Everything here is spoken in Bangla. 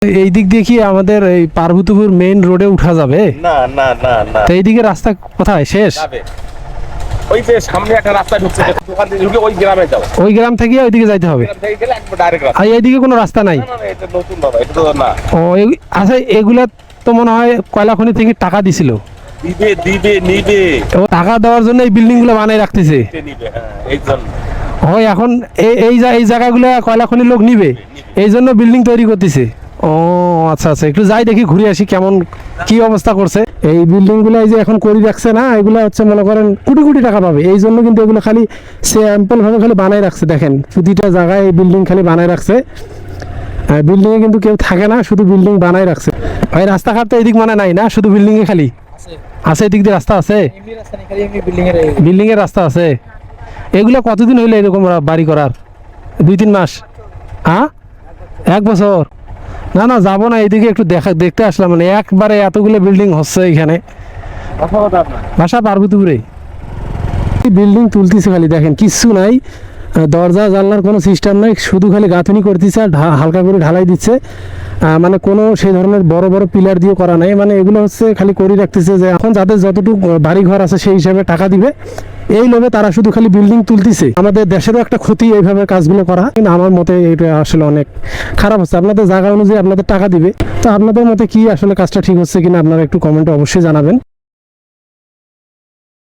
এই দিক দিয়ে কি আমাদের এই পার্বতীপুর মেইন রোডে উঠা যাবে? না না না না, তো এইদিকে রাস্তা কোথায় শেষ? যাবে ওই যে সামনে একটা রাস্তা ঢুকছে, ওখান থেকে ঢুকে ওই গ্রামে যাও। ওই গ্রাম থেকে ওইদিকে যাইতে হবে? গ্রাম থেকে গেলে একবার ডাইরেক্ট রাস্তা। আর এইদিকে কোনো রাস্তা নাই? না না, এটা নতুন বাবা, এটা তো না। ও আচ্ছা, এগুলা তো মনে হয় কয়লা খনি থেকে টাকা দিছিল। দিবে দিবে নিবে, ও টাকা দেওয়ার জন্য এই বিল্ডিং গুলো বানাই রাখতেছে। নিবে, হ্যাঁ এই জন্য। হয় এখন এই জায়গাগুলো কয়লা খনির লোক নিবে, এই জন্য বিল্ডিং তৈরি করতেছে। ও আচ্ছা আচ্ছা, একটু যাই দেখি, ঘুরে আসি কেমন কি অবস্থা করছে। এই বিল্ডিং গুলো এই যে এখন করে রাখছে না, এগুলো হচ্ছে মনে করেন কোটি কোটি টাকা পাবে, এই জন্য কিন্তু এগুলো খালি স্যাম্পল ভাবে খালি বানাই রাখছে। দেখেন প্রতিটা জায়গায় এই বিল্ডিং খালি বানাই রাখছে। বিল্ডিং এ কিন্তু কেউ থাকে না, শুধু বিল্ডিং বানাই রাখছে। ভাই রাস্তাঘাট তো এদিক মানে নাই না, শুধু বিল্ডিং এ খালি আছে। এদিক দিয়ে রাস্তা আছে, বিল্ডিং এর রাস্তা আছে। এগুলো কতদিন হইলো এরকম বাড়ি করার? 2-3 মাস? হ্যাঁ, 1 বছর? না না, যাবো না, এইদিকে একটু দেখতে আসলাম, মানে একবারে এতগুলো বিল্ডিং হচ্ছে এখানে। বাসা পার্বতীপুরে। বিল্ডিং তুলতেছে খালি, দেখেন কিচ্ছু নাই, দরজা জানলার কোনো সিস্টেম নাই, শুধু খালি গাঁথনি করতেছে আর হালকা করে ঢালাই দিচ্ছে। মানে কোনো সেই ধরনের বড় বড় পিলার দিয়ে করা নাই, মানে এগুলো হচ্ছে খালি করে রাখতেছে যে এখন যাদের যতটুকু বাড়ি ঘর আছে সেই হিসাবে টাকা দিবে, এই লোভে তারা শুধু খালি বিল্ডিং তুলতেছে। আমাদের দেশেরও একটা ক্ষতি এইভাবে কাজগুলো করা, কিন্তু আমার মতে এটা আসলে অনেক খারাপ হচ্ছে। আপনাদের জায়গা অনুযায়ী আপনাদের টাকা দিবে, তো আপনাদের মতে কি আসলে কাজটা ঠিক হচ্ছে কিনা আপনারা একটু কমেন্টে অবশ্যই জানাবেন।